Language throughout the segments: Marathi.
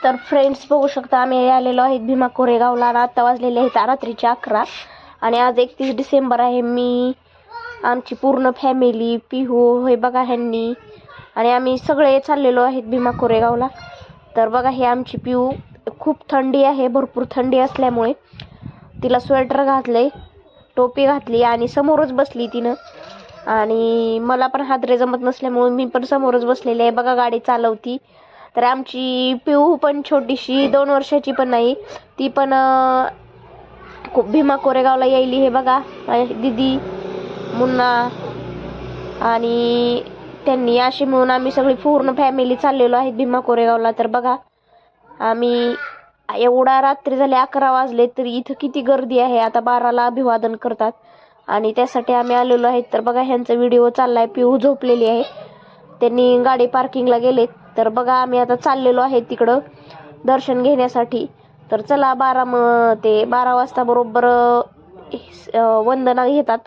तर फ्रेंड्स बघू शकता आम्ही आलेलो आहेत भीमा कोरेगावला आणि आता वाजलेले आहेत रात्रीचे 11 आणि आज 31 डिसेंबर आहे. मी आमची पूर्ण फॅमिली पिहू हे बघा ह्यांनी आणि आम्ही सगळे चाललेलो आहेत भीमा कोरेगावला. तर बघा हे आमची पिहू खूप थंडी आहे, भरपूर थंडी असल्यामुळे तिला स्वेटर घातले, टोपी घातली आणि समोरच बसली तिनं. आणि मला पण हादरे जमत नसल्यामुळे मी पण समोरच बसलेले आहे. बघा गाडी चालवती. तर आमची पिहू पण छोटीशी 2 वर्षाची पण नाही, ती पण भीमा कोरेगावला यायली. हे बघा दीदी, मुन्ना आणि त्यांनी अशी म्हणून आम्ही सगळी पूर्ण फॅमिली चाललेलो आहे भीमा कोरेगावला. तर बघा आम्ही एवढा रात्री झाले 11 वाजले तरी इथं किती गर्दी आहे. आता 12ला अभिवादन करतात आणि त्यासाठी आम्ही आलेलो आहे. तर बघा ह्यांचा व्हिडिओ चाललाय. पिहू झोपलेली आहे, त्यांनी गाडी पार्किंगला गेलेत. तर बघा आम्ही आता चाललेलो आहे तिकडं दर्शन घेण्यासाठी. तर चला 12 वाजता बरोबर वंदना घेतात.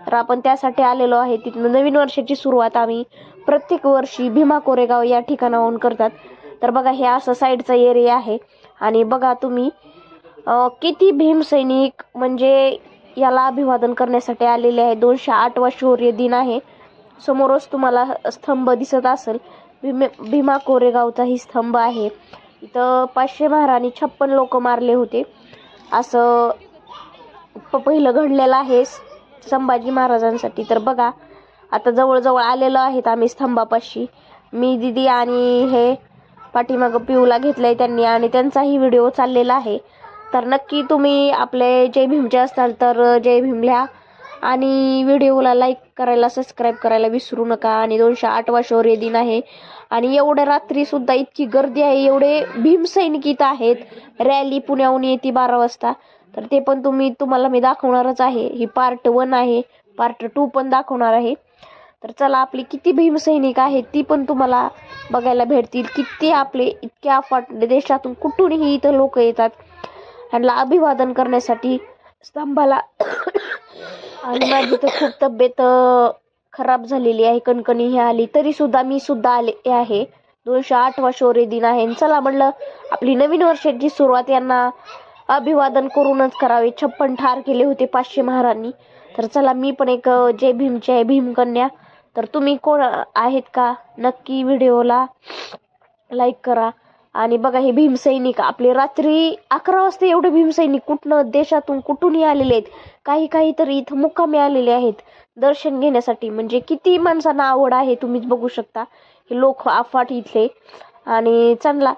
तर आपण त्यासाठी आलेलो आहे. तिथून नवीन वर्षाची सुरुवात आम्ही प्रत्येक वर्षी भीमा कोरेगाव या ठिकाणाहून करतात. तर बघा हे असं साईडचा एरिया आहे आणि बघा तुम्ही किती भीमसैनिक म्हणजे याला अभिवादन करण्यासाठी आलेले आहे. 208वा शौर्य दिन आहे. समोरच तुम्हाला स्तंभ दिसत असेल, भीमा कोरेगावचा ही स्तंभ आहे. इथं 500 महाराणी 56 लोक मारले होते असं पहिलं घडलेलं आहे संभाजी महाराजांसाठी. तर बघा आता जवळजवळ आलेलो आहेत आम्ही स्तंभापाशी. मी दीदी आणि हे पाठीमागं पिऊला घेतलंय त्यांनी आणि त्यांचाही व्हिडिओ चाललेला आहे. तर नक्की तुम्ही आपले जय भीमचे असताल तर जय भीम लिहा आणि व्हिडिओला लाईक करायला, सबस्क्राईब करायला विसरू नका. आणि 208वा शौर्य दिन आहे आणि एवढ्या रात्री सुद्धा इतकी गर्दी आहे. एवढे भीमसैनिक इथं आहेत. रॅली पुण्याहून येते 12 वाजता. तर ते पण तुम्हाला मी दाखवणारच आहे. ही पार्ट 1 आहे, पार्ट 2 पण दाखवणार आहे. तर चला आपली किती भीमसैनिक आहेत ती पण तुम्हाला बघायला भेटतील. किती आपले इतक्या अफाट देशातून कुठूनही इथं लोक येतात ह्यांना अभिवादन करण्यासाठी स्तंभाला. आणि माझी तर खूप तब्येत खराब झालेली आहे, कणकणी ही आली तरी सुद्धा मी सुद्धा आले आहे. 208वा शौर्य दिन आहे. चला म्हणलं आपली नवीन वर्षाची सुरुवात यांना अभिवादन करूनच करावे. 56 ठार केले होते 500 महाराणी. तर चला मी पण एक जय भीमची आहे, भीमकन्या. तर तुम्ही कोण आहेत का नक्की व्हिडिओला लाईक करा. आणि बघा हे भीमसैनिक आपले रात्री 11 वाजता एवढे भीमसैनिक कुठनं देशातून कुठूनही आलेले आहेत. काही तर इथं मुक्कामी आलेले आहेत दर्शन घेण्यासाठी. म्हणजे किती माणसांना आवड आहे तुम्हीच बघू शकता. हे लोक अफाट इथले. आणि चांगला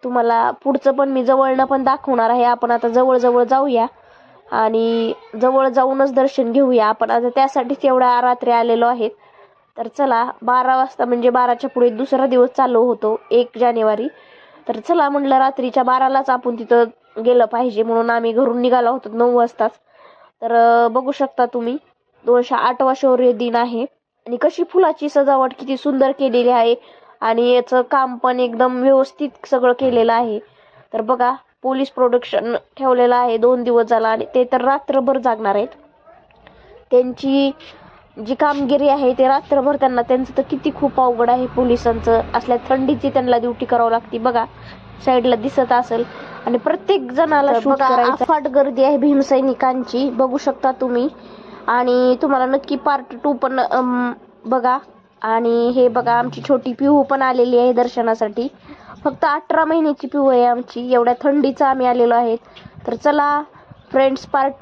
तुम्हाला पुढचं पण मी जवळनं पण दाखवणार आहे. आपण आता जवळ जाऊया आणि जवळ जाऊनच दर्शन घेऊया आपण. आता त्यासाठीच एवढ्या रात्री आलेलो आहेत. तर चला 12 वाजता म्हणजे 12च्या पुढे दुसरा दिवस चालू होतो 1 जानेवारी. तर चला म्हणलं रात्रीच्या 12लाच आपण तिथं गेलं पाहिजे म्हणून आम्ही घरून निघालो होतो 9 वाजताच. तर बघू शकता तुम्ही 208वा शौर्य दिन आहे आणि कशी फुलाची सजावट किती सुंदर केलेली आहे आणि याचं काम पण एकदम व्यवस्थित सगळं केलेलं आहे. तर बघा पोलीस प्रोटेक्शन ठेवलेलं आहे 2 दिवस झाला आणि ते तर रात्रभर जागणार आहेत. त्यांची जी कामगिरी आहे ते रात्रभर त्यांचं तर किती खूप अवघड आहे. पोलिसांचं असल्या थंडीची त्यांना ड्युटी करावं लागते. बघा साईडला दिसत असेल आणि प्रत्येक जणाला शूट करायचं. अफाट गर्दी आहे भीमसैनिकांची बघू शकता तुम्ही. आणि तुम्हाला नक्की पार्ट 2 पण बघा. आणि हे बघा आमची छोटी पिहू पण आलेली आहे दर्शनासाठी. फक्त 18 महिन्याची पिहू आहे आमची. एवढ्या थंडीचं आम्ही आलेलो आहेत. तर चला फ्रेंड्स पार्ट